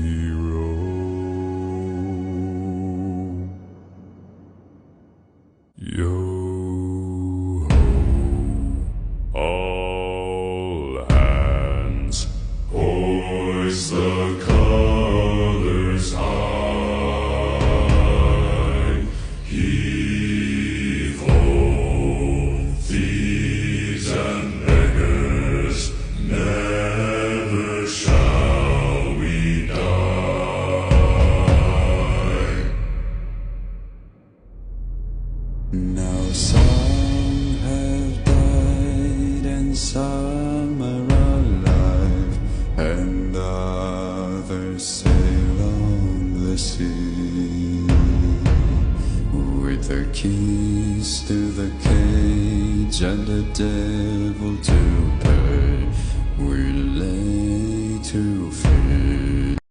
hero. Yo ho, all hands, hoist the colors high. Heave ho, thieves and beggars, never shall we die. Now some have died and some are alive, and others sail on the sea. With the keys to the cage and the devil to pay, we lay to feed.